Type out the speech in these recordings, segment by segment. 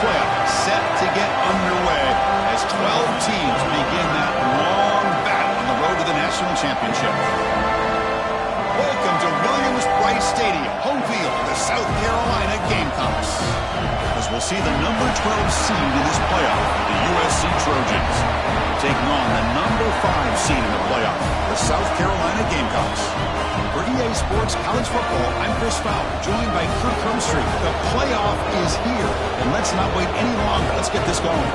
playoff set to get underway as 12 teams begin that long battle on the road to the national championship. Welcome to Williams-Brice Stadium, home field of the South Carolina Gamecocks. As we'll see the number 12 seed in this playoff, the USC Trojans, taking on the number 5 seed in the playoff, the South Carolina Gamecocks. For EA Sports College Football, I'm Chris Fowler, joined by Kirk Crumstreet. The playoff is here, and let's not wait any longer. Let's get this going.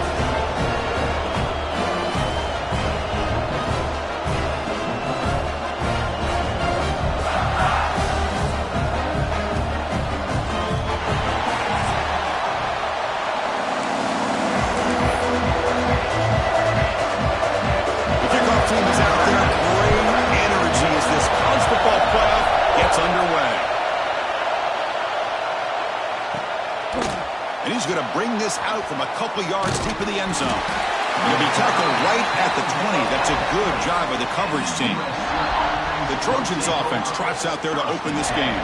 Out from a couple yards deep in the end zone. He'll be tackled right at the 20. That's a good job by the coverage team. The Trojans offense trots out there to open this game.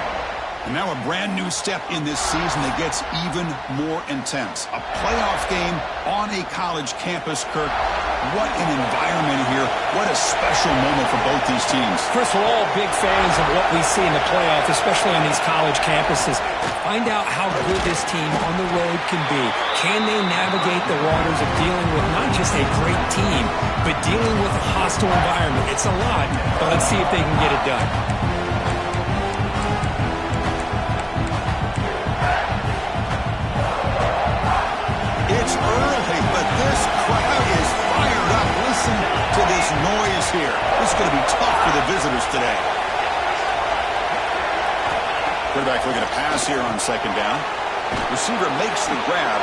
And now a brand new step in this season that gets even more intense. A playoff game on a college campus, Kirk. What an environment here. What a special moment for both these teams. Chris, we're all big fans of what we see in the playoff, especially on these college campuses. Find out how good this team on the road can be. Can they navigate the waters of dealing with not just a great team, but dealing with a hostile environment? It's a lot, but let's see if they can get it done. It's early, but this crowd is fired up. Listen to this noise here. This is going to be tough for the visitors today. Quarterback looking to pass here on second down. Receiver makes the grab.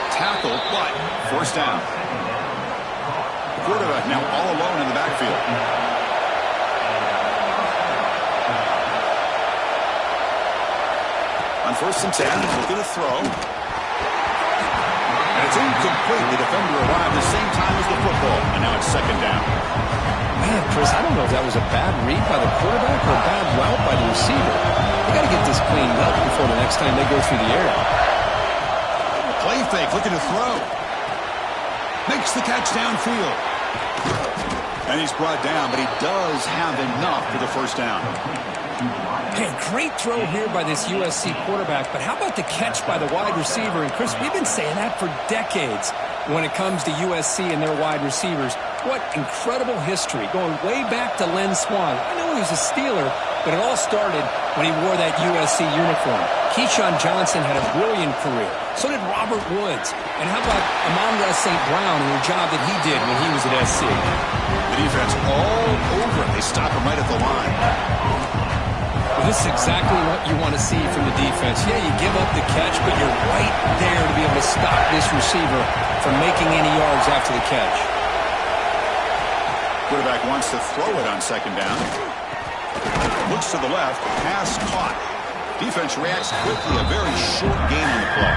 Tackle, but forced down. The quarterback now all alone in the backfield. On 1st and 10, looking to throw. And it's incomplete. The defender arrived the same time as the football. And now it's second down. Man, Chris, I don't know if that was a bad read by the quarterback or a bad route by the receiver. They got to get this cleaned up before the next time they go through the air. Play fake, looking to throw. Makes the catch downfield. And he's brought down, but he does have enough for the first down. Hey, great throw here by this USC quarterback, but how about the catch by the wide receiver? And Chris, we've been saying that for decades when it comes to USC and their wide receivers. What incredible history, going way back to Len Swan. I know he was a Steeler, but it all started when he wore that USC uniform. Keyshawn Johnson had a brilliant career. So did Robert Woods. And how about Amon-Ra St. Brown and the job that he did when he was at SC? The defense all over him. They stop him right at the line. Well, this is exactly what you want to see from the defense. Yeah, you give up the catch, but you're right there to be able to stop this receiver from making any yards after the catch. Quarterback wants to throw it on second down. Looks to the left. Pass caught. Defense reacts quickly. A very short gain on the play.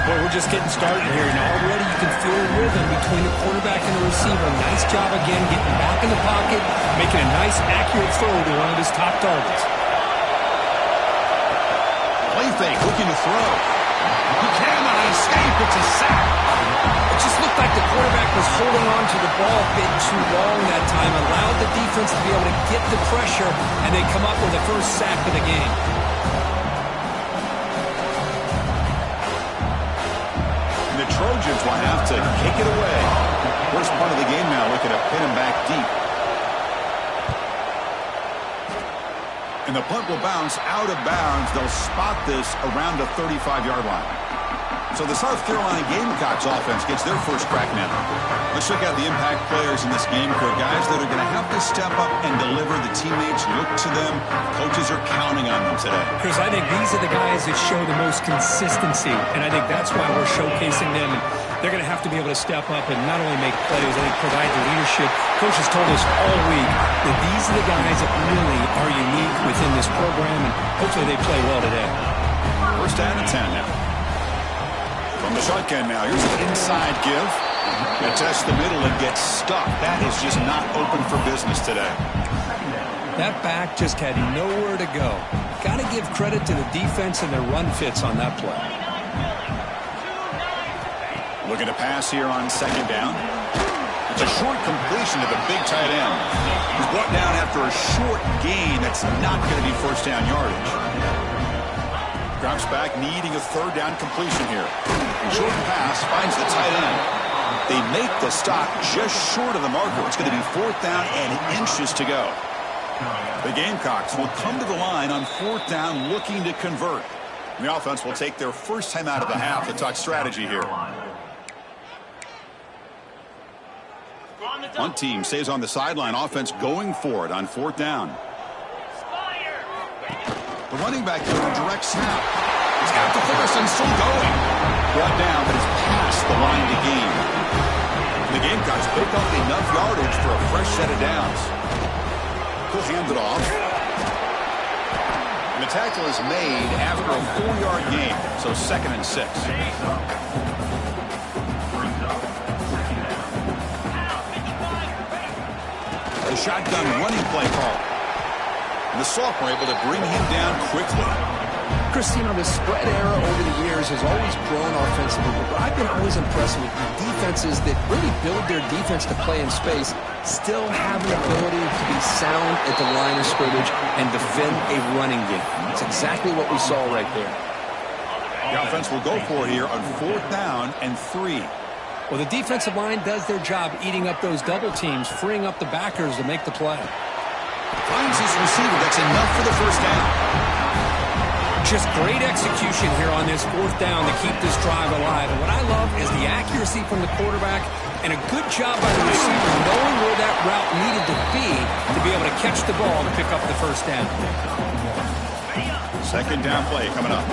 Boy, we're just getting started here, and already you can feel a rhythm between the quarterback and the receiver. Nice job again getting back in the pocket, making a nice, accurate throw to one of his top targets. Play fake, looking to throw. He cannot escape. It's a sack. It just looked like the quarterback was holding on to the ball a bit too long that time, allowed the defense to be able to get the pressure, and they come up with the first sack of the game. The Trojans will have to kick it away. First punt of the game now, looking to pin him back deep. And the punt will bounce out of bounds. They'll spot this around the 35-yard line. So the South Carolina Gamecocks offense gets their first crack now. Let's check out the impact players in this game, for guys that are going to have to step up and deliver. The teammates look to them. Coaches are counting on them today. Chris, I think these are the guys that show the most consistency, and I think that's why we're showcasing them. And they're going to have to be able to step up and not only make plays, I think provide the leadership. Coaches told us all week that these are the guys that really are unique within this program, and hopefully they play well today. First down and 10 now. From the shotgun now, here's an inside give. Gonna test the middle and get stuck. That is just not open for business today. That back just had nowhere to go. Got to give credit to the defense and their run fits on that play. Looking to pass here on second down. It's a short completion to the big tight end. He's brought down after a short gain that's not going to be first down yardage. Drops back, needing a third down completion here. Short pass finds the tight end. They make the stop just short of the marker. It's going to be fourth down and inches to go. The Gamecocks will come to the line on fourth down looking to convert. The offense will take their first time out of the half to talk strategy here. One team stays on the sideline. Offense going for it on fourth down. The running back here in a direct snap. He's got the force and still going. Brought down, but it's past the line to gain. The Gamecocks pick up enough yardage for a fresh set of downs. He'll hand it off. And the tackle is made after a 4-yard gain, so 2nd and 6. The shotgun running play call. And the sophomore able to bring him down quickly. Christine, the spread era over the years has always grown offensively, but I've been always impressed with the defenses that really build their defense to play in space, still have an ability to be sound at the line of scrimmage and defend a running game. That's exactly what we saw right there. The offense will go for it here on fourth down and 3. Well, the defensive line does their job eating up those double teams, freeing up the backers to make the play. Finds his receiver. That's enough for the first down. Just great execution here on this fourth down to keep this drive alive. And what I love is the accuracy from the quarterback and a good job by the receiver knowing where that route needed to be able to catch the ball to pick up the first down. Second down play coming up.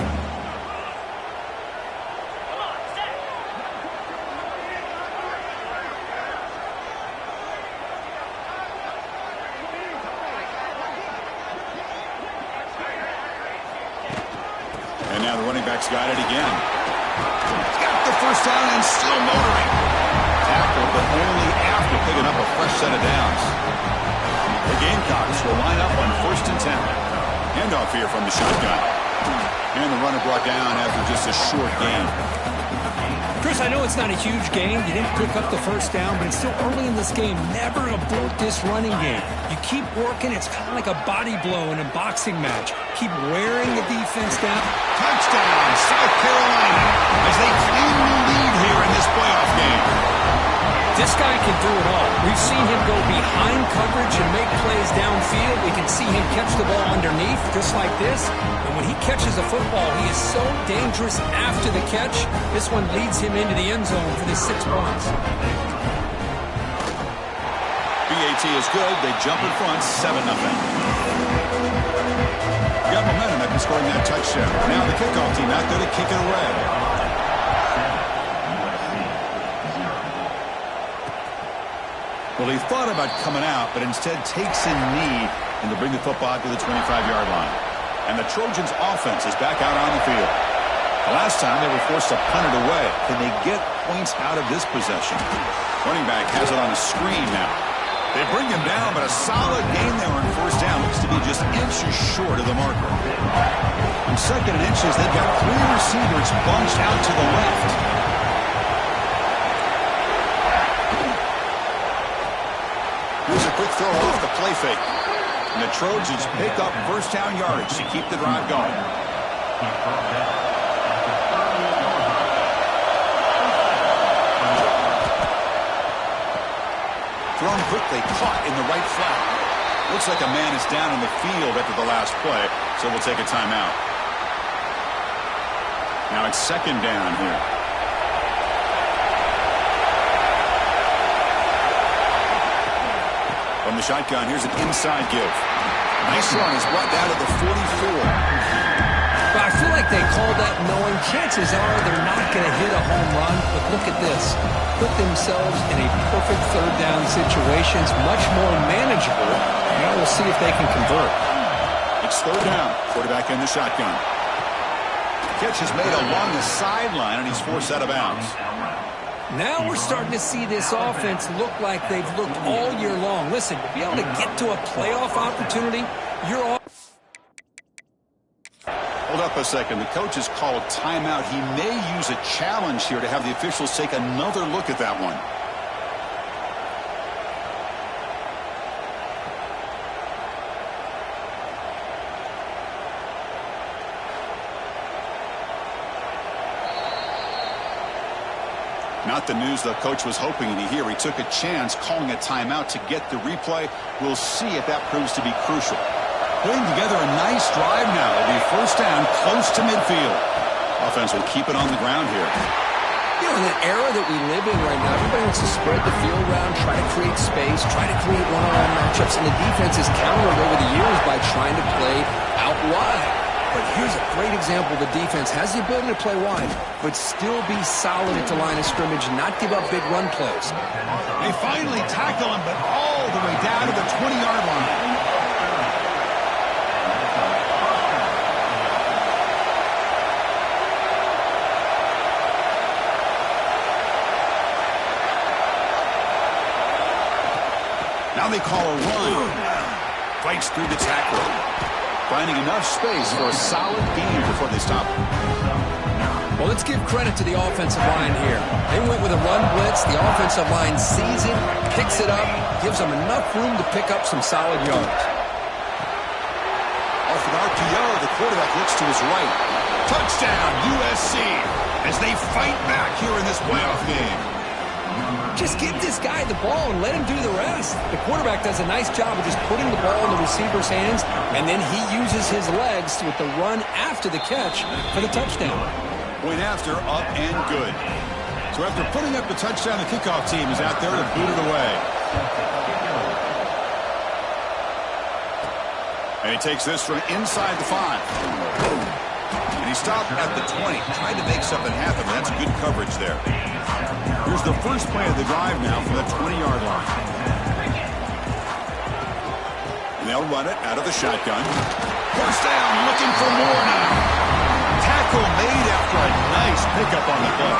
And now the running back's got it again. He's got the first down and still motoring. Tackle, but only after picking up a fresh set of downs. The Gamecocks will line up on 1st and 10. Handoff here from the shotgun. And the runner brought down after just a short gain. Chris, I know it's not a huge game. You didn't pick up the first down, but it's still early in this game. Never abort this running game. You keep working. It's kind of like a body blow in a boxing match. Keep wearing the defense down. Touchdown, South Carolina, as they claim the lead here in this playoff game. This guy can do it all. We've seen him go behind coverage and make plays downfield. We can see him catch the ball underneath, just like this. And when he catches a football, he is so dangerous after the catch. This one leads him into the end zone for the 6 points. BAT is good. They jump in front, 7-0. Got momentum after scoring that touchdown. Now the kickoff team out there to kick it away. Well, he thought about coming out, but instead takes a knee and to bring the football to the 25-yard line. And the Trojans' offense is back out on the field. The last time they were forced to punt it away. Can they get points out of this possession? Running back has it on a screen now. They bring him down, but a solid gain there on first down. Looks to be just inches short of the marker. On 2nd and inches, they've got 3 receivers bunched out to the left. Here's a quick throw off the play fake. And the Trojans pick up first down yardage to keep the drive going. Thrown quickly, caught in the right flat. Looks like a man is down in the field after the last play, so we'll take a timeout. Now it's 2nd down here. From the shotgun, here's an inside give. Nice run. He's brought down to the 44. But I feel like they called that knowing chances are they're not going to hit a home run. But look at this. Put themselves in a perfect third down situation. It's much more manageable. Now we'll see if they can convert. It's 3rd down. Quarterback in the shotgun. Catch is made along the sideline, and he's forced out of bounds. Now we're starting to see this offense look like they've looked all year long. Listen, to be able to get to a playoff opportunity, you're off. Well, Hold up a second. The coach has called timeout. He may use a challenge here to have the officials take another look at that one. Not the news the coach was hoping to hear. He took a chance calling a timeout to get the replay. We'll see if that proves to be crucial. Putting together a nice drive now. It'll be first down close to midfield. Offense will keep it on the ground here. You know, in the era that we live in right now, everybody wants to spread the field around, try to create space, try to create one-on-one matchups, and the defense has countered over the years by trying to play out wide. But here's a great example. The defense has the ability to play wide, but still be solid at the line of scrimmage and not give up big run plays. They finally tackle him, but all the way down to the 20-yard line. Now they call a run. Fights through the tackle. Finding enough space for a solid gain before they stop. Well, let's give credit to the offensive line here. They went with a run blitz. The offensive line sees it, picks it up, gives them enough room to pick up some solid yards. Off an RPO, the quarterback looks to his right. Touchdown, USC, as they fight back here in this playoff game. Just give this guy the ball and let him do the rest. The quarterback does a nice job of just putting the ball in the receiver's hands, and then he uses his legs with the run after the catch for the touchdown. Point after, up and good. So after putting up the touchdown, the kickoff team is out there to boot it away. And he takes this from inside the 5. And he stopped at the 20, trying to make something happen. That's good coverage there. Here's the first play of the drive now from the 20-yard line. And they'll run it out of the shotgun. First down, looking for more now. Tackle made after a nice pickup on the play.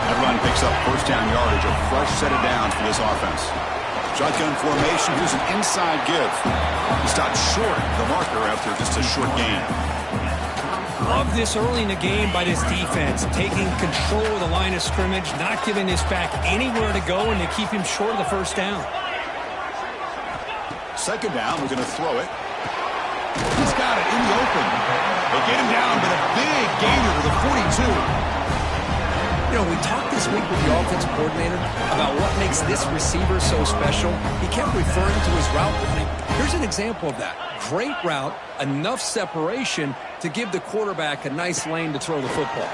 That run picks up first down yardage, a fresh set of downs for this offense. Shotgun formation, here's an inside give. He stopped short of the marker after just a short gain. Love this early in the game by this defense, taking control of the line of scrimmage, not giving this back anywhere to go, and they keep him short of the first down. Second down, we're going to throw it. He's got it in the open. They get him down, but a big gainer to the 42. You know, we talked this week with the offensive coordinator about what makes this receiver so special. He kept referring to his route running. Here's an example of that. Great route, enough separation to give the quarterback a nice lane to throw the football.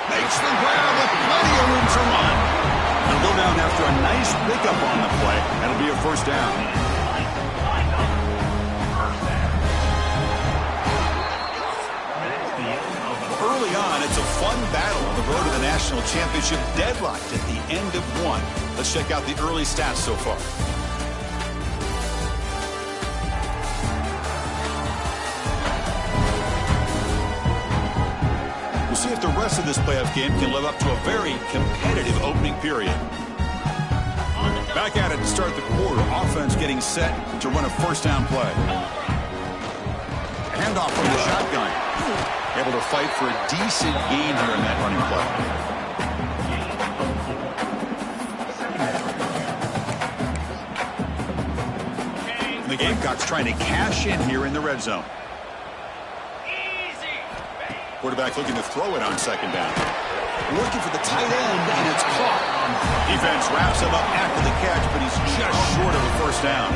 Makes the grab with plenty of room to run. He'll go down after a nice pickup on the play. That'll be a first down. Early on, it's a fun battle on the road to the national championship, deadlocked at the end of one. Let's check out the early stats so far. We'll see if the rest of this playoff game can live up to a very competitive opening period. Back at it to start the quarter. Offense getting set to run a first down play. A handoff from the shotgun. Able to fight for a decent gain here in that running play. The Gamecocks trying to cash in here in the red zone. Quarterback looking to throw it on second down. Looking for the tight end, and it's caught. Defense wraps him up after the catch, but he's just short of a first down.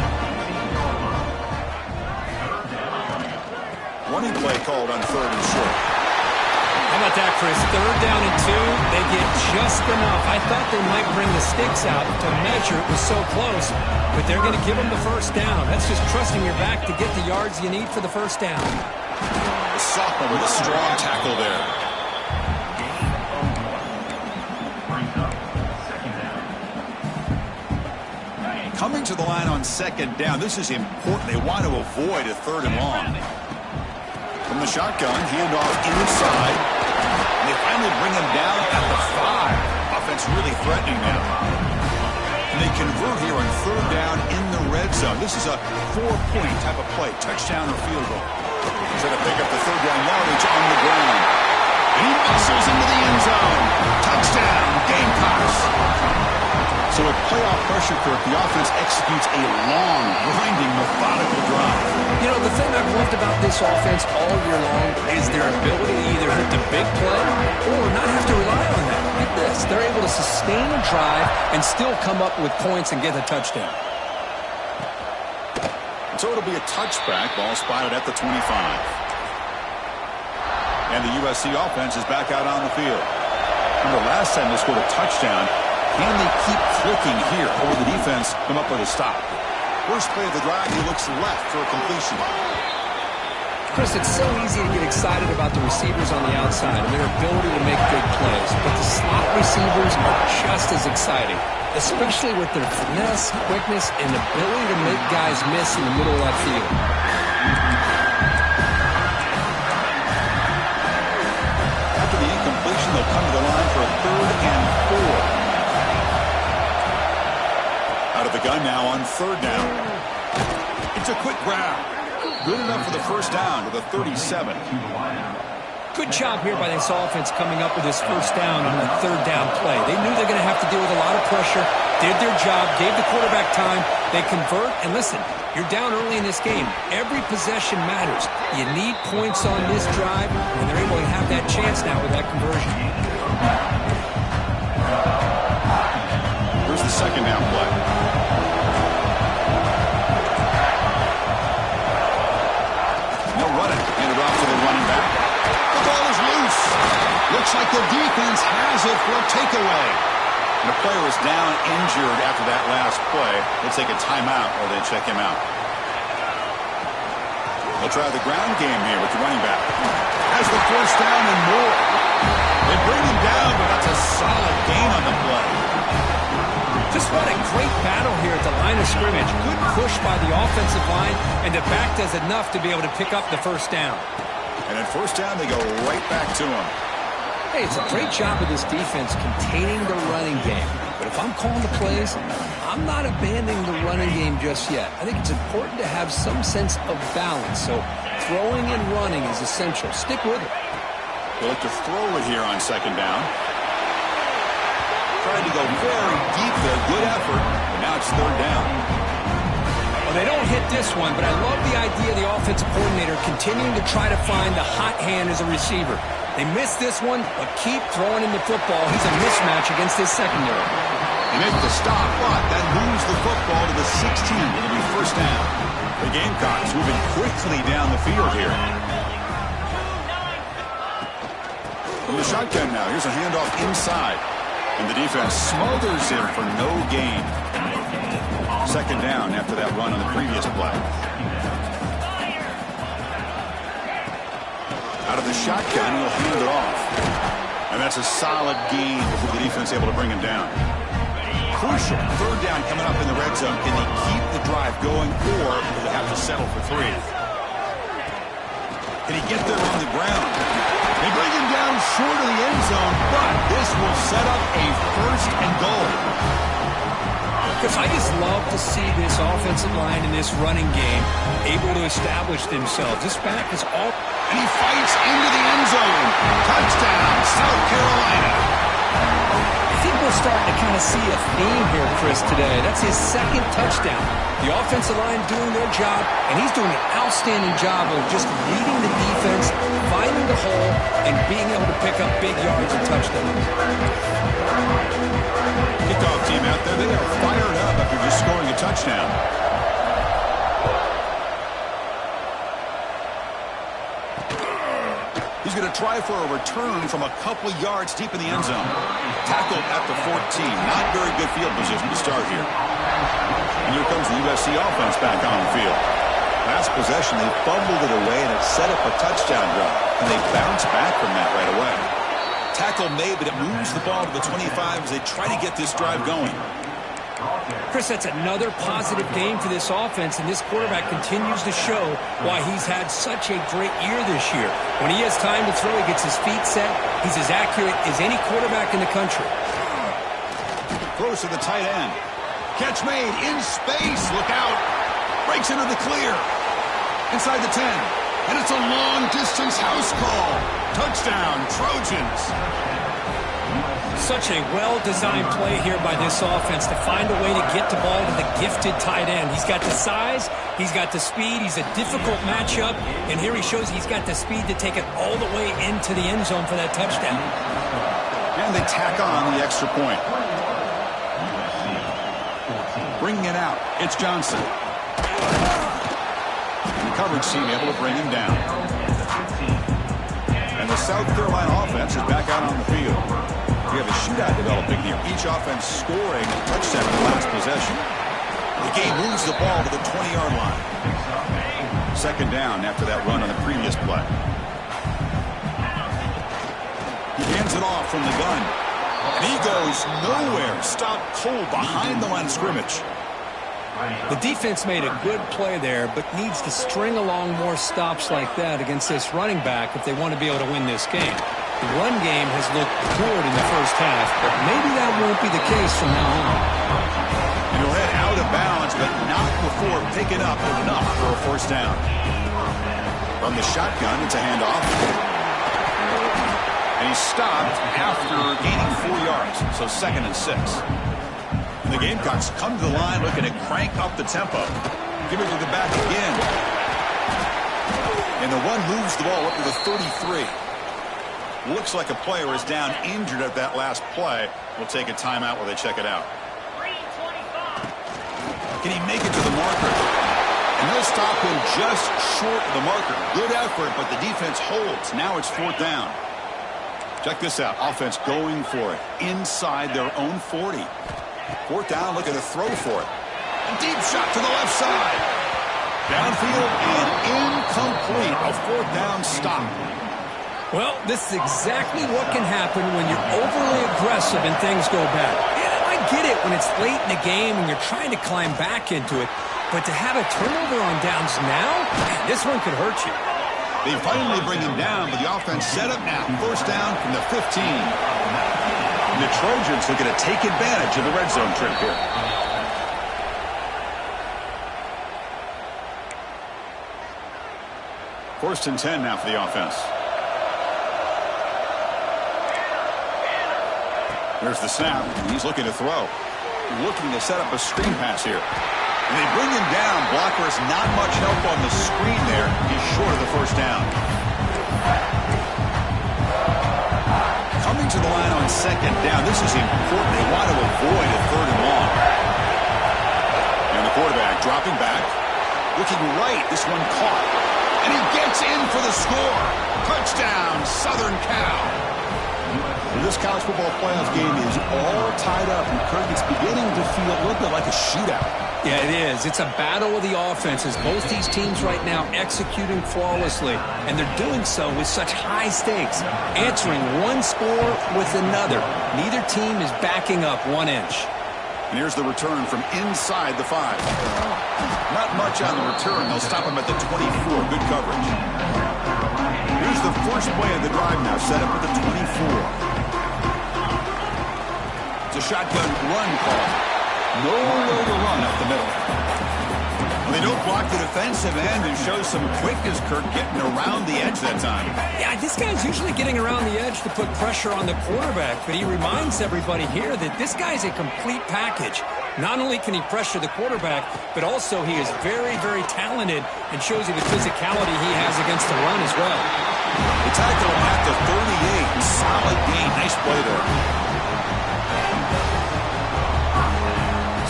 Running play called on third and short. How about that, Chris? Third down and 2. They get just enough. I thought they might bring the sticks out to measure. It was so close, but they're going to give them the first down. That's just trusting your back to get the yards you need for the first down. The sophomore with a strong tackle there. Coming to the line on second down. This is important. They want to avoid a third and long. From the shotgun, handoff inside. And they finally bring him down at the 5. Offense really threatening now. And they convert here on third down in the red zone. This is a 4-point type of play, touchdown or field goal. He's going to pick up the third down yardage on the ground. And he muscles into the end zone. Touchdown, Gamecocks. So with playoff pressure, Kirk, the offense executes a long, grinding, methodical drive. You know, the thing I've loved about this offense all year long is their ability to either hit the big play or not have to rely on that. Like this, they're able to sustain a drive and still come up with points and get a touchdown. So it'll be a touchback. Ball spotted at the 25. And the USC offense is back out on the field. Remember, last time they scored a touchdown. Can they keep clicking here, or will the defense come up with a stop? First play of the drive, he looks left for a completion. Chris, it's so easy to get excited about the receivers on the outside and their ability to make big plays, but the slot receivers are just as exciting, especially with their finesse, quickness, and ability to make guys miss in the middle of that field. After the incompletion, they'll come to the line for a 3rd and 4. Out of the gun now on 3rd down. It's a quick grab. Good enough for the first down to the 37. Good job here by this offense coming up with this first down on the 3rd down play. They knew they're going to have to deal with a lot of pressure, did their job, gave the quarterback time. They convert, and listen, you're down early in this game. Every possession matters. You need points on this drive, and they're able to have that chance now with that conversion. Here's the 2nd down play. No running. Handed off to the running back. The ball is loose. Looks like the defense has it for a takeaway. And the player is down injured after that last play. They take a timeout or they check him out. They'll try the ground game here with the running back. Has the first down and more. They bring him down, but that's a solid gain on the play. Just what a great battle here at the line of scrimmage. Good push by the offensive line, and the back does enough to be able to pick up the first down. And at first down, they go right back to him. Hey, it's a great job of this defense containing the running game. But if I'm calling the plays, I'm not abandoning the running game just yet. I think it's important to have some sense of balance. So throwing and running is essential. Stick with it. They'll look to throw it here on 2nd down. Trying to go very deep there. Good effort. And now it's 3rd down. Well, they don't hit this one, but I love the idea of the offensive coordinator continuing to try to find the hot hand as a receiver. They missed this one, but keep throwing him the football. He's a mismatch against his secondary. They make the stop, but that moves the football to the 16. It'll be first down. The Gamecocks moving quickly down the field here. From the shotgun now, here's a handoff inside. And the defense smothers him for no gain. 2nd down after that run on the previous play. Out of the shotgun, he'll hand it off. And that's a solid gain before the defense able to bring him down. Crucial 3rd down coming up in the red zone. Can they keep the drive going, or will they have to settle for 3? Can he get there on the ground? They bring him down short of the end zone, but this will set up a 1st and goal. Because I just love to see this offensive line in this running game able to establish themselves. This back is all... And he fights into the end zone. Touchdown, South Carolina. I think we're starting to kind of see a theme here, Chris, today. That's his 2nd touchdown. The offensive line doing their job, and he's doing an outstanding job of just leading the defense, finding the hole, and being able to pick up big yards and touchdowns. Kickoff team out there, they are fired up after just scoring a touchdown. He's going to try for a return from a couple yards deep in the end zone. Tackled at the 14. Not very good field position to start here. And here comes the USC offense back on the field. Last possession, they fumbled it away, and it set up a touchdown drive. And they bounce back from that right away. Tackle made, but it moves the ball to the 25 as they try to get this drive going. Chris, that's another positive game for this offense, and this quarterback continues to show why he's had such a great year this year. When he has time to throw, he gets his feet set. He's as accurate as any quarterback in the country. Throws to the tight end. Catch made in space. Look out. Breaks into the clear. Inside the 10. And it's a long-distance house call. Touchdown, Trojans. Such a well-designed play here by this offense to find a way to get the ball to the gifted tight end. He's got the size, he's got the speed, he's a difficult matchup, and here he shows he's got the speed to take it all the way into the end zone for that touchdown. And they tack on the extra point. Bringing it out, it's Johnson. The coverage team able to bring him down. And the South Carolina offense is back out on the field. We have a shootout developing here. Each offense scoring a touchdown in the last possession. The game moves the ball to the 20-yard line. Second down after that run on the previous play. He hands it off from the gun. And he goes nowhere. Stopped cold behind the line of scrimmage. The defense made a good play there, but needs to string along more stops like that against this running back if they want to be able to win this game. The run game has looked good in the first half, but maybe that won't be the case from now on. And he'll head out of bounds, but not before picking up enough for a first down. From the shotgun, it's a handoff. And he's stopped after gaining 4 yards, so 2nd and 6. And the Gamecocks come to the line looking to crank up the tempo. Give it to the back again. And the one moves the ball up to the 33. Looks like a player is down injured at that last play. We'll take a timeout while they check it out. Can he make it to the marker? And they'll stop him just short of the marker. Good effort, but the defense holds. Now it's 4th down. Check this out. Offense going for it inside their own 40. 4th down, looking to throw for it. A deep shot to the left side. Downfield and incomplete. A 4th down stop. Well, this is exactly what can happen when you're overly aggressive and things go bad. Yeah, I get it when it's late in the game and you're trying to climb back into it. But to have a turnover on downs now, man, this one could hurt you. They finally bring him down, but the offense set up now. 1st down from the 15. And the Trojans looking to take advantage of the red zone trip here. First and 10 now for the offense. There's the snap. He's looking to throw. Looking to set up a screen pass here. And they bring him down. Blocker has not much help on the screen there. He's short of the first down. Coming to the line on 2nd down. This is important. They want to avoid a 3rd and long. And the quarterback dropping back. Looking right. This one caught. And he gets in for the score. Touchdown, Southern Cal. This college football playoff game is all tied up, and Kirk, it's beginning to feel a little bit like a shootout. Yeah, it is. It's a battle of the offenses. Both these teams right now executing flawlessly, and they're doing so with such high stakes, answering one score with another. Neither team is backing up 1 inch. And here's the return from inside the 5. Not much on the return. They'll stop him at the 24. Good coverage. Here's the first play of the drive now, set up at the 24. It's a shotgun run call. Nowhere to run up the middle. Well, they don't block the defensive end and show some quickness, Kirk, getting around the edge that time. Yeah, this guy's usually getting around the edge to put pressure on the quarterback, but he reminds everybody here that this guy's a complete package. Not only can he pressure the quarterback, but also he is very, very talented and shows you the physicality he has against the run as well. They tackle him at the 38. Solid gain. Nice play there.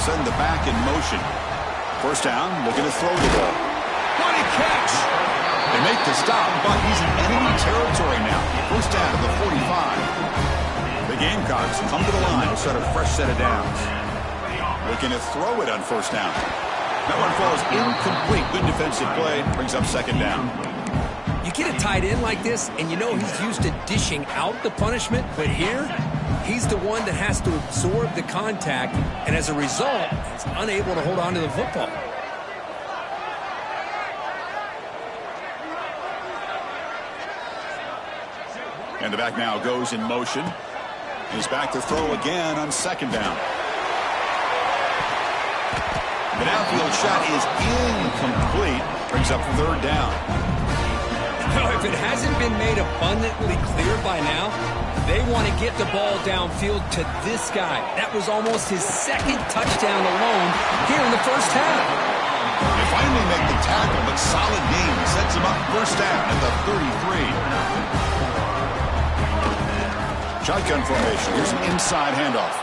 Send the back in motion. First down, looking to throw the ball. What a catch! They make the stop, but he's in enemy territory now. First down at the 45. The Gamecocks come to the line to set a fresh set of downs. Looking to throw it on first down. That one falls incomplete. Good defensive play. Brings up 2nd down. You get a tight end like this, and you know he's used to dishing out the punishment, but here, he's the one that has to absorb the contact, and as a result, he's unable to hold on to the football. And the back now goes in motion. He's back to throw again on 2nd down. The downfield shot is incomplete. Brings up 3rd down. Well, if it hasn't been made abundantly clear by now, they want to get the ball downfield to this guy. That was almost his second touchdown alone here in the first half. They finally make the tackle, but solid gain sets him up first down at the 33. Shotgun formation. Here's an inside handoff.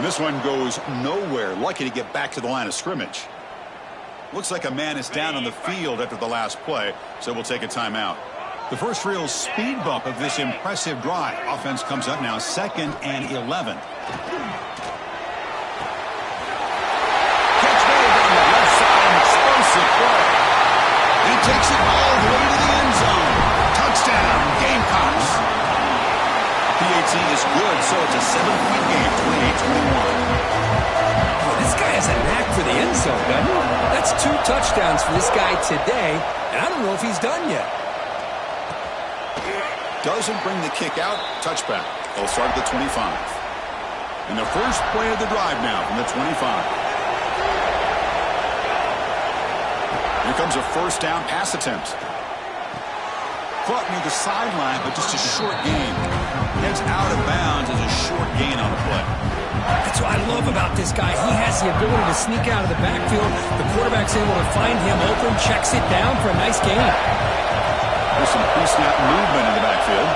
And this one goes nowhere. Lucky to get back to the line of scrimmage. Looks like a man is down on the field after the last play, so we'll take a timeout. The first real speed bump of this impressive drive. Offense comes up now 2nd and 11. Catch made on the left side, an explosive play. He takes it all the way to the end zone. Touchdown, Gamecocks. PAT is good, so it's a 7-point game, 28-21. This guy has a knack for the end zone, doesn't he? That's 2 touchdowns for this guy today, and I don't know if he's done yet. Doesn't bring the kick out. Touchback. They'll start at the 25. And the first play of the drive now from the 25. Here comes a first down pass attempt. Caught near the sideline, but just a short gain. Heads out of bounds as a short gain on the play. That's what I love about this guy. He has the ability to sneak out of the backfield. The quarterback's able to find him open, checks it down for a nice gain. There's some pre-snap movement in the backfield.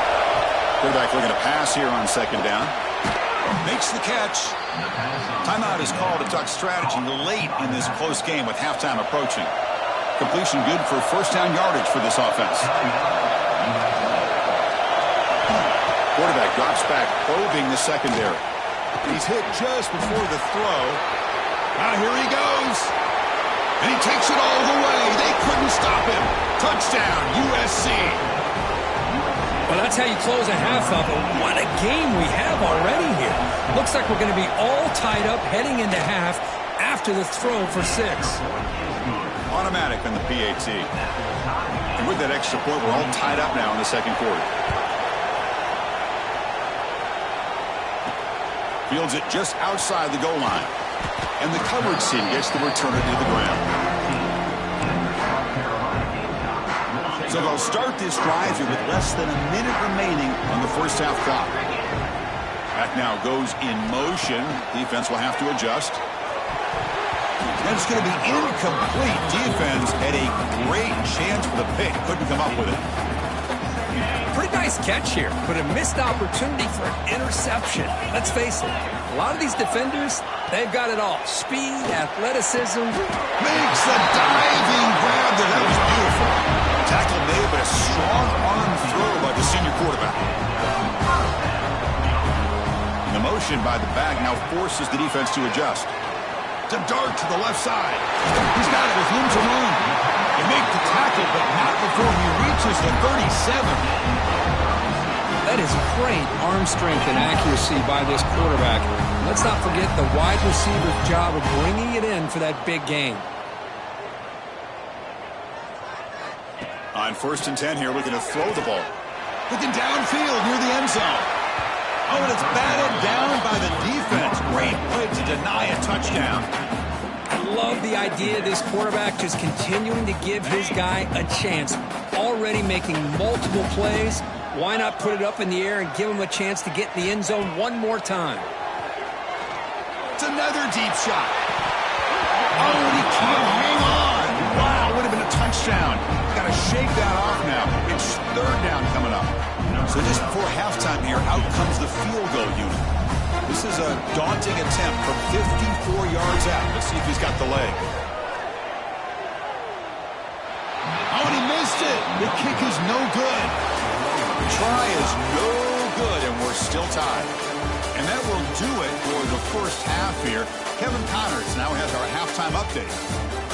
Quarterback looking to pass here on 2nd down. Makes the catch. Timeout is called to talk strategy late in this close game with halftime approaching. Completion good for first down yardage for this offense. Quarterback drops back, probing the secondary. He's hit just before the throw. Now here he goes. And he takes it all the way. They couldn't stop him. Touchdown, USC. Well, that's how you close a half up. What a game we have already here. Looks like we're going to be all tied up heading into half after the throw for 6. Automatic on the PAT. And with that extra point, we're all tied up now in the second quarter. Fields it just outside the goal line. And the coverage team gets the returner to the ground. So they'll start this drive here with less than a minute remaining on the first half clock. Back now goes in motion. Defense will have to adjust. And it's going to be incomplete. Defense had a great chance for the pick. Couldn't come up with it. Pretty nice catch here, but a missed opportunity for an interception. Let's face it, a lot of these defenders, they've got it all. Speed, athleticism. Makes the diving grab there. That was beautiful. Tackle made, but a strong arm throw by the senior quarterback. And the motion by the back now forces the defense to adjust. To dart to the left side. He's got it with room to run. They make the tackle, but not before he reaches the 37. That is great arm strength and accuracy by this quarterback. Let's not forget the wide receiver's job of bringing it in for that big gain. On 1st and 10 here, looking to throw the ball. Looking downfield near the end zone. Oh, and it's batted down by the defense. Great play to deny a touchdown. I love the idea of this quarterback just continuing to give his guy a chance. Already making multiple plays. Why not put it up in the air and give him a chance to get in the end zone one more time? It's another deep shot. Oh, and he can't hang on. Wow, would have been a touchdown. Got to shake that off now. It's 3rd down coming up. So just before halftime here, out comes the field goal unit. This is a daunting attempt from 54 yards out. Let's see if he's got the leg. Oh, and he missed it. The kick is no good. The try is no good, and we're still tied. And that will do it for the first half here. Kevin Connors now has our halftime update.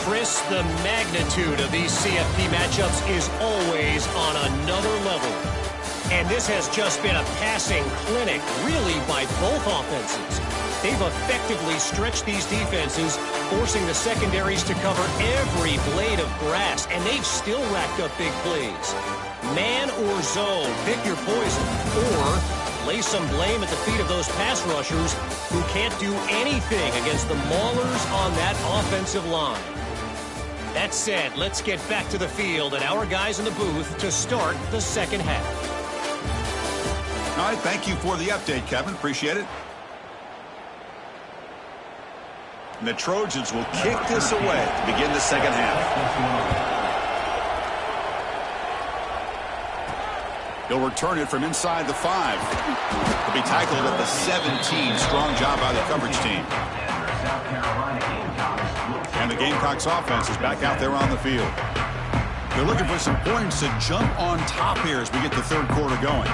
Chris, the magnitude of these CFP matchups is always on another level. And this has just been a passing clinic, really, by both offenses. They've effectively stretched these defenses, forcing the secondaries to cover every blade of grass, and they've still racked up big plays. Man or zone, pick your poison, or lay some blame at the feet of those pass rushers who can't do anything against the maulers on that offensive line. That said, let's get back to the field and our guys in the booth to start the second half. All right, thank you for the update, Kevin. Appreciate it. And the Trojans will kick this away to begin the second half. He'll return it from inside the 5. He'll be tackled at the 17. Strong job by the coverage team. And the Gamecocks offense is back out there on the field. They're looking for some points to jump on top here as we get the third quarter going.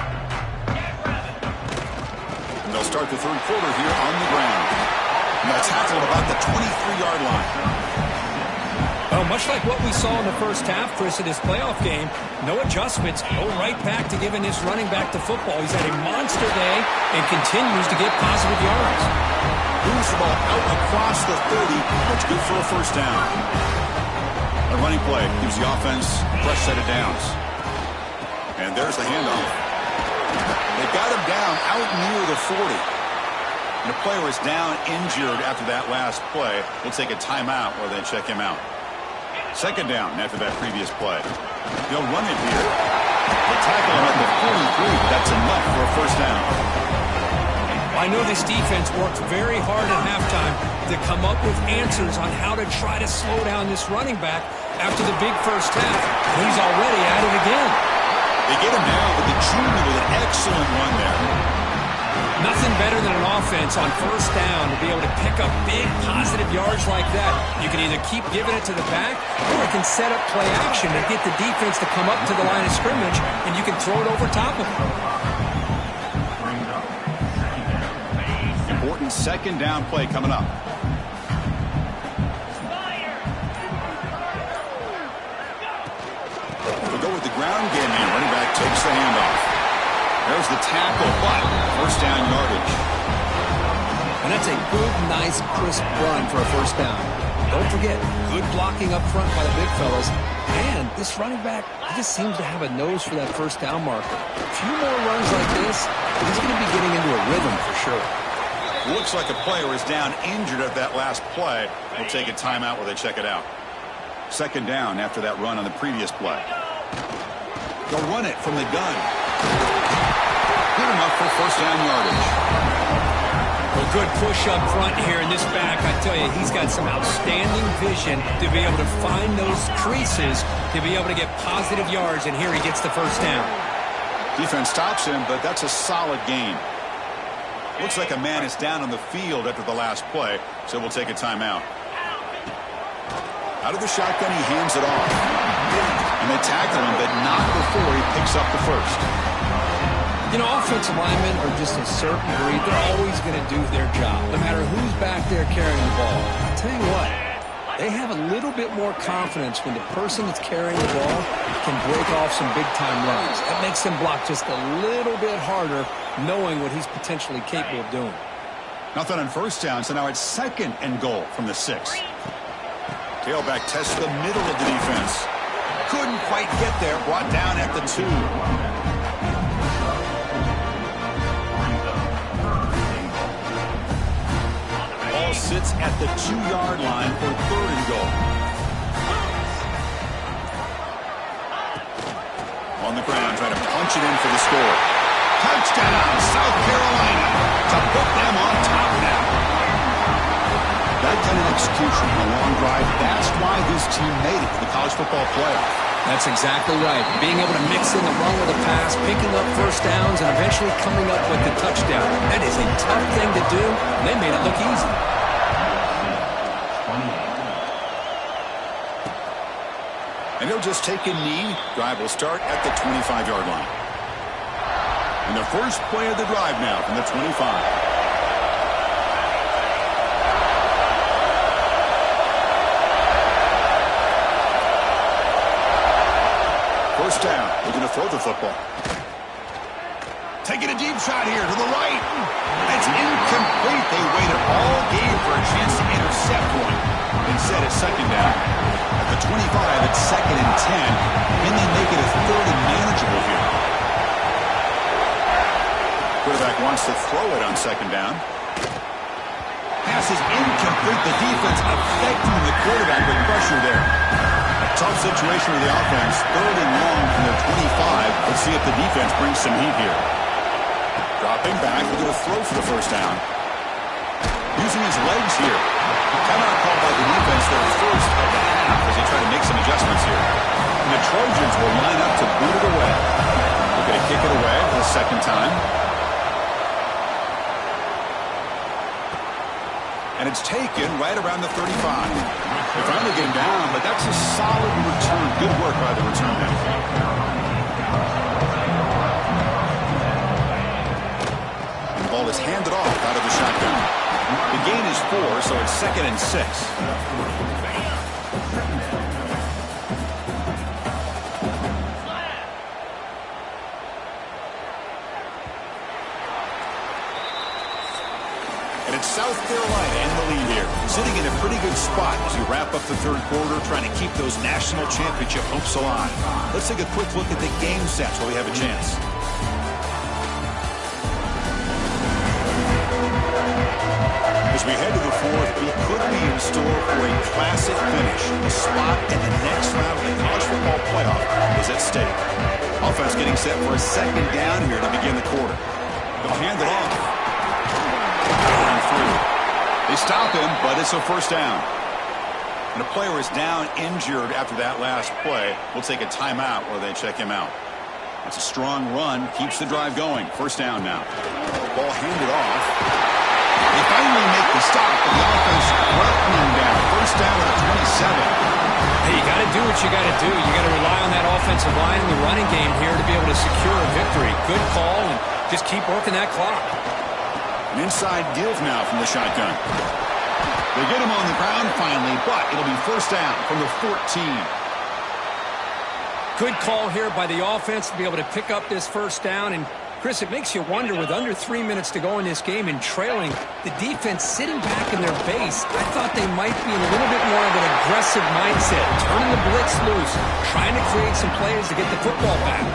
And they'll start the third quarter here on the ground. And they'll tackle about the 23-yard line. Well, much like what we saw in the first half, Chris, in this playoff game, no adjustments, go right back to giving this running back to football. He's had a monster day and continues to get positive yards. Moves the ball out across the 30. That's good for a first down. A running play gives the offense a fresh set of downs. And there's the handoff. They got him down out near the 40. And the player is down injured after that last play. We'll take a timeout while they check him out. Second down after that previous play. They'll run it here. They'll tackle him at the 43. That's enough for a first down. I know this defense worked very hard at halftime to come up with answers on how to try to slow down this running back after the big first half. He's already at it again. They get him down, but the junior with an excellent run there. Nothing better than an offense on first down to be able to pick up big positive yards like that. You can either keep giving it to the back, or it can set up play action to get the defense to come up to the line of scrimmage, and you can throw it over top of them. Important second down play coming up. We'll go with the ground game here. Running back takes the handoff. There's the tackle, but first down yardage. And that's a good, nice, crisp run for a first down. Don't forget, good blocking up front by the big fellas. And this running back, he just seems to have a nose for that first down marker. A few more runs like this, he's going to be getting into a rhythm for sure. Looks like a player is down injured at that last play. We'll take a timeout while they check it out. Second down after that run on the previous play. They'll run it from the gun. Good enough for first down yardage. Well, good push up front here in this back. I tell you, he's got some outstanding vision to be able to find those creases, to be able to get positive yards, and here he gets the first down. Defense stops him, but that's a solid gain. Looks like a man is down on the field after the last play, so we'll take a timeout. Out of the shotgun, he hands it off. And they tackle him, but not before he picks up the first. You know, offensive linemen are just a certain breed. They're always going to do their job, no matter who's back there carrying the ball. I'll tell you what, they have a little bit more confidence when the person that's carrying the ball can break off some big-time runs. That makes them block just a little bit harder, knowing what he's potentially capable of doing. Nothing on first down, so now it's second and goal from the 6. Tailback tests the middle of the defense. Couldn't quite get there, brought down at the 2. Ball sits at the 2-yard line for third and goal. On the ground, trying to punch it in for the score. Touchdown, South Carolina, to put them on top now. That kind of execution on a long drive, that's why this team made it to the college football playoff. That's exactly right. Being able to mix in the run with a pass, picking up first downs, and eventually coming up with the touchdown. That is a tough thing to do, and they made it look easy. And he'll just take a knee. Drive will start at the 25-yard line. And the first play of the drive now from the 25. First down. They're going to throw the football. Taking a deep shot here to the right. It's incomplete. They waited all game for a chance to intercept one. Instead, it's second down. At the 25, it's second and 10. And they make it a third and manageable here. Quarterback wants to throw it on second down. Pass is incomplete. The defense affecting the quarterback with pressure there. Tough situation with the offense. 3rd and long from their 25. Let's see if the defense brings some heat here. Dropping back, we're going to throw for the first down. Using his legs here. Timeout called by the defense their first of the half as they try to make some adjustments here. And the Trojans will line up to boot it away. They're going to kick it away for the second time. And it's taken right around the 35. They finally get him down, but that's a solid return. Good work by the return man. And the ball is handed off out of the shotgun. The gain is 4, so it's 2nd and 6. South Carolina in the lead here, sitting in a pretty good spot as we wrap up the 3rd quarter, trying to keep those national championship hopes alive. Let's take a quick look at the game stats while we have a chance. As we head to the 4th, we could be in store for a classic finish. The spot in the next round of the college football playoff is at stake. Offense getting set for a 2nd down here to begin the quarter. They'll hand it off. They stop him, but it's a first down. And a player is down injured after that last play. We'll take a timeout while they check him out. It's a strong run, keeps the drive going. First down now. Ball handed off. They finally make the stop, but the offense welcoming down. First down at the 27. Hey, you got to do what you got to do. You got to rely on that offensive line in the running game here to be able to secure a victory. Good call, and just keep working that clock. An inside give now from the shotgun. They get him on the ground finally, but it'll be first down from the 14. Good call here by the offense to be able to pick up this first down. And, Chris, it makes you wonder, with under 3 minutes to go in this game and trailing, the defense sitting back in their base, I thought they might be in a little bit more of an aggressive mindset, turning the blitz loose, trying to create some plays to get the football back.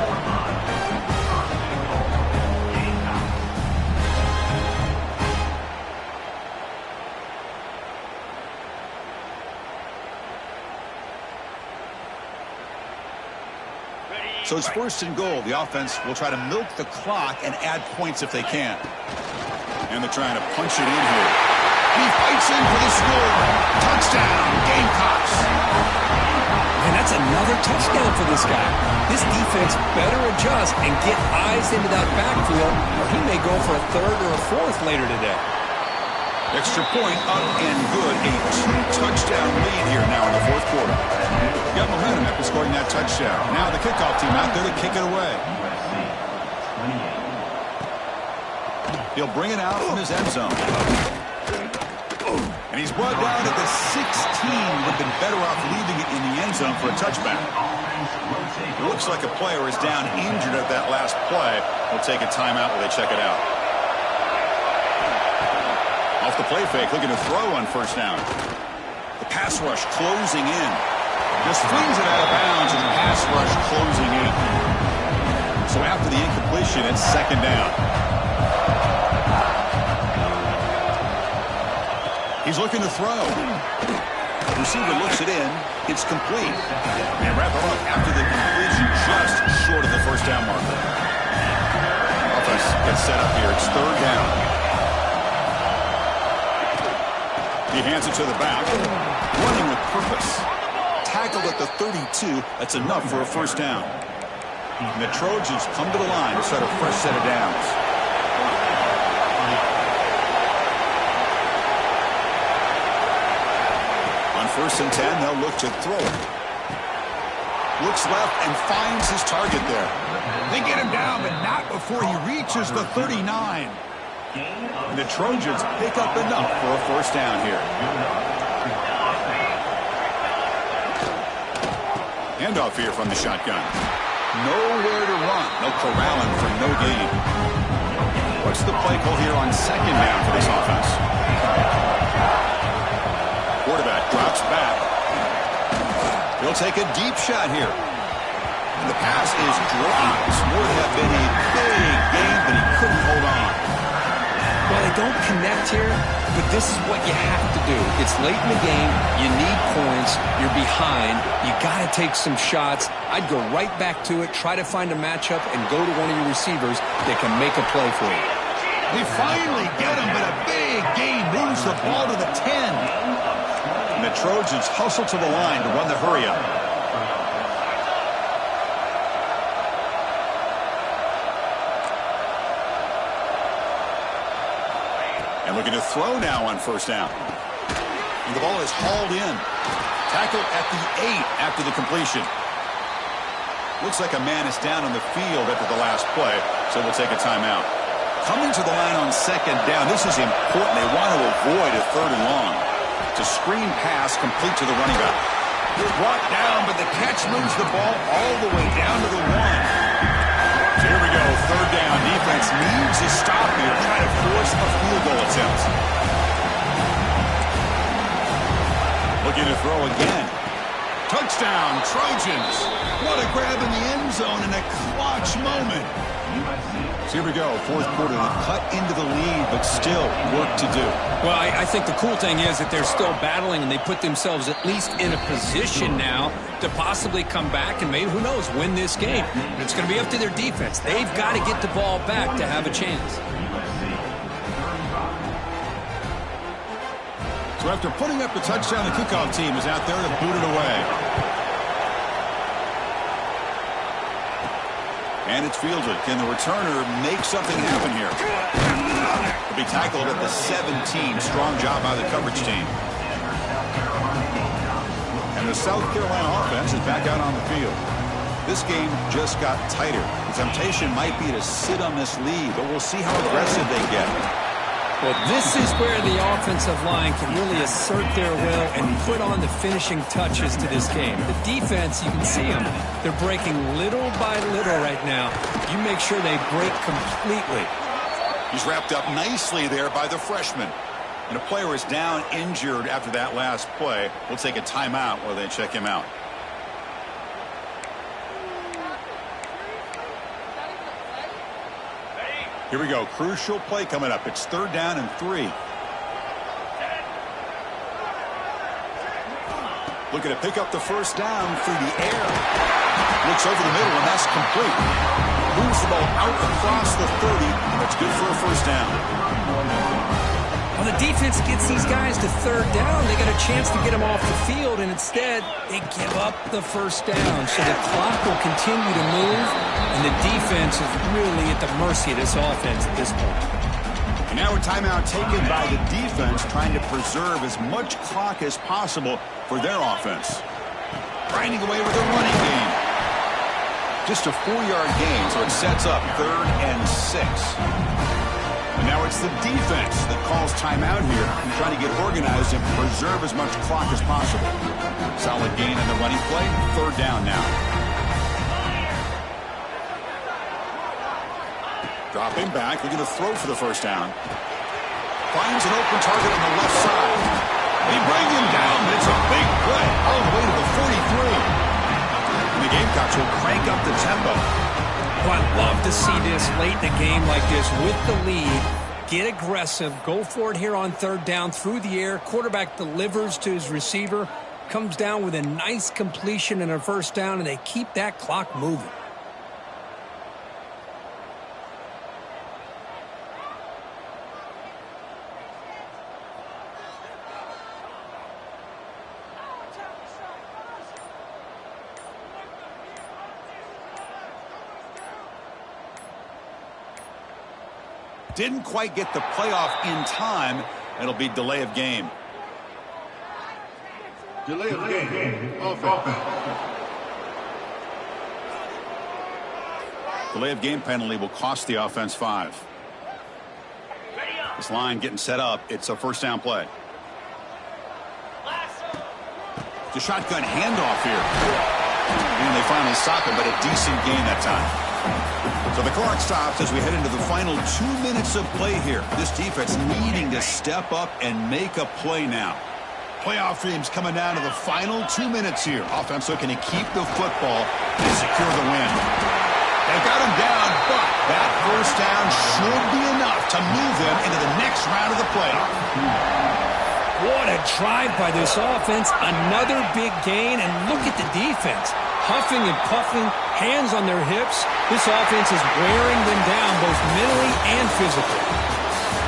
So it's 1st and goal. The offense will try to milk the clock and add points if they can. And they're trying to punch it in here. He fights in for the score. Touchdown, Gamecocks. And that's another touchdown for this guy. This defense better adjust and get eyes into that backfield, or he may go for a 3rd or a 4th later today. Extra point up and good. A 2-touchdown lead here now in the 4th quarter. Got momentum after scoring that touchdown. Now the kickoff team out there to kick it away. He'll bring it out from his end zone. And he's brought down at the 16. Would have been better off leaving it in the end zone for a touchback. It looks like a player is down injured at that last play. We'll take a timeout while they check it out. Off the play fake, looking to throw on first down. The pass rush closing in. Just flings it out of bounds, and the pass rush closing in. So after the incompletion, it's 2nd down. He's looking to throw. The receiver looks it in. It's complete. And wrap it up after the completion, just short of the first down marker. Offense gets set up here. It's 3rd down. He hands it to the back. Running with purpose. Tackled at the 32. That's enough for a first down. And the Trojans come to the line to set a fresh set of downs. On 1st and 10, they'll look to throw it. Looks left and finds his target there. They get him down, but not before he reaches the 39. And the Trojans pick up enough for a first down here. Handoff here from the shotgun. Nowhere to run. They'll corral him for no gain. What's the play call here on 2nd down for this offense? Quarterback drops back. He'll take a deep shot here. And the pass is dropped. Would have been a big gain, but he couldn't hold on. Well, they don't connect here, but this is what you have to do. It's late in the game. You need points. You're behind. You got to take some shots. I'd go right back to it, try to find a matchup, and go to one of your receivers that can make a play for you. They finally get him, but a big gain moves the ball to the 10. And the Trojans hustle to the line to run the hurry-up. And looking to throw now on first down. And the ball is hauled in. Tackled at the 8 after the completion. Looks like a man is down on the field after the last play, so we'll take a timeout. Coming to the line on second down, this is important. They want to avoid a third and long. It's a screen pass complete to the running back. Brought down, but the catch moves the ball all the way down to the 1. Here we go, third down. Defense needs a stop here, trying to force a field goal attempt. Looking to throw again. Touchdown, Trojans. What a grab in the end zone in a clutch moment. So here we go, fourth quarter. They cut into the lead, but still work to do. Well, I think the cool thing is that they're still battling, and they put themselves at least in a position now to possibly come back and maybe, who knows, win this game. But it's going to be up to their defense. They've got to get the ball back to have a chance. So after putting up the touchdown, the kickoff team is out there to boot it away. And it's fielded. Can the returner make something happen here? He'll be tackled at the 17. Strong job by the coverage team. And the South Carolina offense is back out on the field. This game just got tighter. The temptation might be to sit on this lead, but we'll see how aggressive they get. Well, this is where the offensive line can really assert their will and put on the finishing touches to this game. The defense, you can see them. They're breaking little by little right now. You make sure they break completely. He's wrapped up nicely there by the freshman. And a player is down injured after that last play. We'll take a timeout while they check him out. Here we go. Crucial play coming up. It's third down and 3. Looking to pick up the first down through the air. Looks over the middle, and that's complete. Moves the ball out across the 30, and that's good for a first down. Well, the defense gets these guys to third down. They got a chance to get them off the field, and instead they give up the first down. So the clock will continue to move, and the defense is really at the mercy of this offense at this point. And now a timeout taken by the defense, trying to preserve as much clock as possible for their offense. Grinding away with a running game. Just a 4-yard gain, so it sets up third and 6. And now it's the defense that calls timeout here, trying to get organized and preserve as much clock as possible. Solid gain in the running play. Third down now. Dropping back, looking to throw for the first down. Finds an open target on the left side. They bring him down, but it's a big play all the way to the 43. And the Gamecocks will crank up the tempo. Well, I'd love to see this late in the game like this with the lead. Get aggressive. Go for it here on third down through the air. Quarterback delivers to his receiver. Comes down with a nice completion and a first down, and they keep that clock moving. Didn't quite get the playoff in time. It'll be delay of game. Delay of game. Offense. Delay of game penalty will cost the offense 5. This line getting set up. It's a first down play. The shotgun handoff here. And they finally stop it, but a decent gain that time. So the clock stops as we head into the final 2 minutes of play here. This defense needing to step up and make a play now. Playoff teams coming down to the final 2 minutes here. Offense looking to keep the football and secure the win. They got him down, but that first down should be enough to move them into the next round of the playoff. What a drive by this offense. Another big gain, and look at the defense. Huffing and puffing, hands on their hips. This offense is wearing them down both mentally and physically.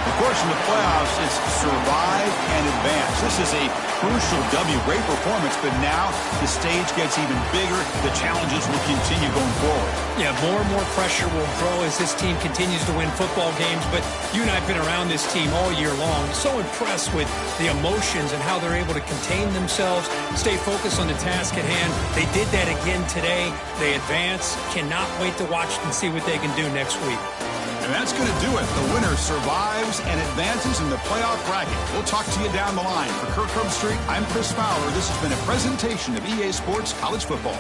Of course, in the playoffs, it's survive and advance. This is a crucial W. Great performance, but now the stage gets even bigger. The challenges will continue going forward. Yeah, more and more pressure will grow as this team continues to win football games, but you and I have been around this team all year long. So impressed with the emotions and how they're able to contain themselves, stay focused on the task at hand. They did that again today. They advance. Cannot wait to watch and see what they can do next week. And that's going to do it. The winner survives and advances in the playoff bracket. We'll talk to you down the line. For Kirk Herbstreit, I'm Chris Fowler. This has been a presentation of EA Sports College Football.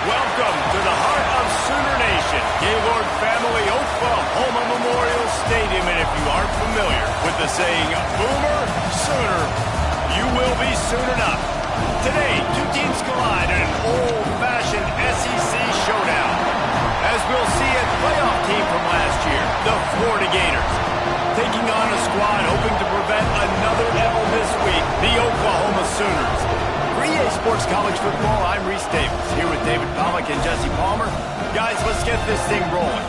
Welcome to the heart of Sooner Nation, Gaylord Family Oklahoma Memorial Stadium. And if you aren't familiar with the saying, Boomer Sooner, you will be soon enough. Today, two teams collide in an old-fashioned SEC showdown. As we'll see a playoff team from last year, the Florida Gators, taking on a squad hoping to prevent another L this week, the Oklahoma Sooners. For EA Sports College Football, I'm Reese Davis, here with David Pollack and Jesse Palmer. Guys, let's get this thing rolling.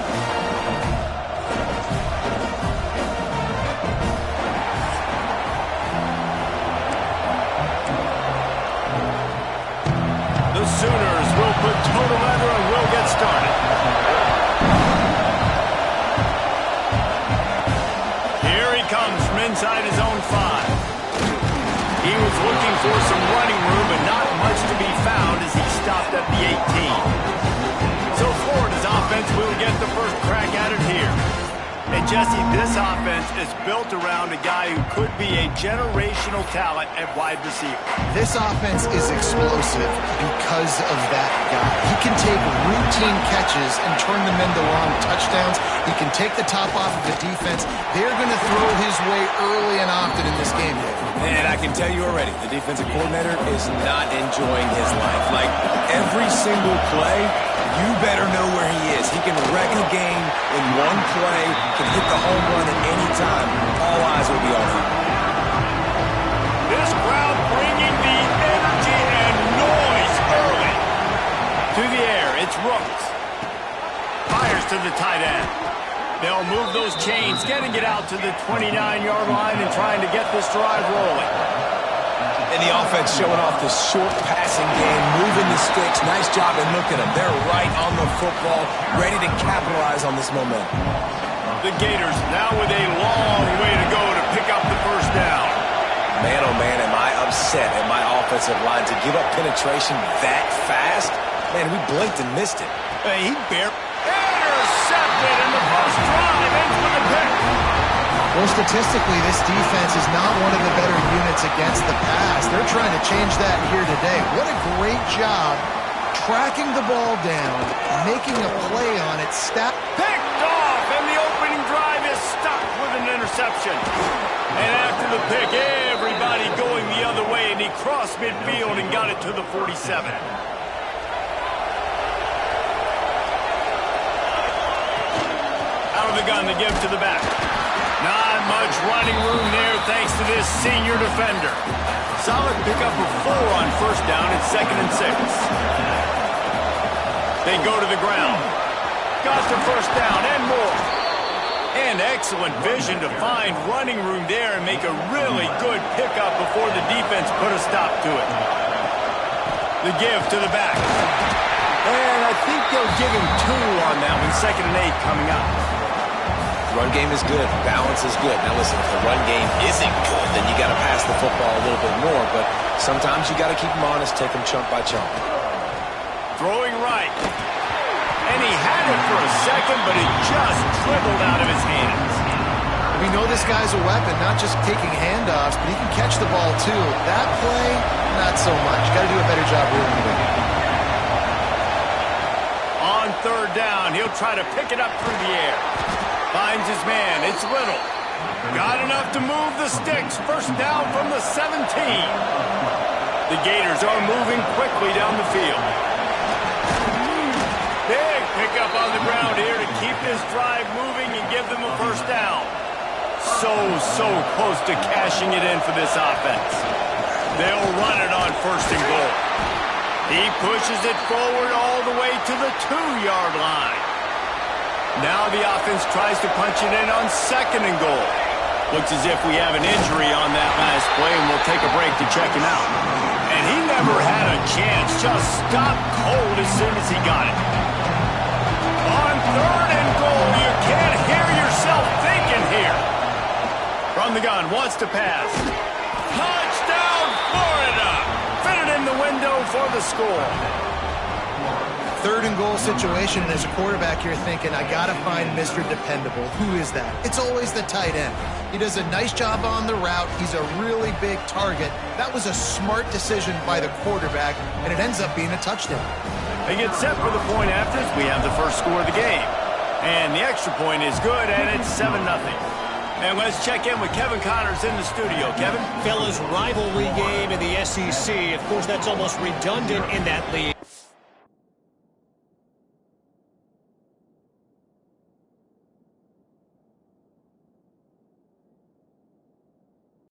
The Sooners will put toe to leather and will get started. Here he comes from inside his own 5. And Jesse, this offense is built around a guy who could be a generational talent at wide receiver. This offense is explosive because of that guy. He can take routine catches and turn them into long touchdowns. He can take the top off of the defense. They're going to throw his way early and often in this game. And I can tell you already, the defensive coordinator is not enjoying his life. Like, every single play, you better know where he is. He can wreck a game in one play, can hit the home run at any time. All eyes will be on him. This crowd bringing the energy and noise early. To the air, it's Rooks. Fires to the tight end. They'll move those chains, getting it out to the 29-yard line and trying to get this drive rolling. And the offense showing off the short passing game, moving the sticks. Nice job, and look at them. They're right on the football, ready to capitalize on this momentum. The Gators now with a long way to go to pick up the first down. Man, oh man, am I upset at my offensive line to give up penetration that fast? Man, we blinked and missed it. He barely intercepted, and the first drive ends with a pick. Well, statistically, this defense is not one of the better units against the pass. They're trying to change that here today. What a great job tracking the ball down, making a play on it. Picked off, and the opening drive is stopped with an interception. And after the pick, everybody going the other way, and he crossed midfield and got it to the 47. Out of the gun, the give to the back. Not much running room there thanks to this senior defender. Solid pickup of 4 on first down and 2nd and 6. They go to the ground. Got the first down and more. And excellent vision to find running room there and make a really good pickup before the defense put a stop to it. The give to the back. And I think they'll give him 2 on that one. 2nd and 8 coming up. Run game is good. Balance is good. Now listen, if the run game isn't good, then you got to pass the football a little bit more. But sometimes you got to keep them honest, take them chunk by chunk. Throwing right. And he had it for a second, but it just dribbled out of his hands. We know this guy's a weapon, not just taking handoffs, but he can catch the ball too. That play, not so much. Got to do a better job reeling it in. On 3rd down, he'll try to pick it up through the air. Finds his man. It's Little. Got enough to move the sticks. First down from the 17. The Gators are moving quickly down the field. Big pickup on the ground here to keep this drive moving and give them a first down. So close to cashing it in for this offense. They'll run it on 1st and goal. He pushes it forward all the way to the 2-yard line. Now the offense tries to punch it in on 2nd and goal. Looks as if we have an injury on that last play, and we'll take a break to check him out. And he never had a chance. Just stopped cold as soon as he got it. On 3rd and goal, you can't hear yourself thinking here. From the gun, wants to pass. Touchdown, Florida! Fitted in the window for the score. 3rd and goal situation, and as a quarterback, you're thinking, I got to find Mr. Dependable. Who is that? It's always the tight end. He does a nice job on the route. He's a really big target. That was a smart decision by the quarterback, and it ends up being a touchdown. They get set for the point after. We have the first score of the game. And the extra point is good, and it's 7-0. And let's check in with Kevin Connors in the studio. Kevin? Fellas, rivalry game in the SEC. Of course, that's almost redundant in that league.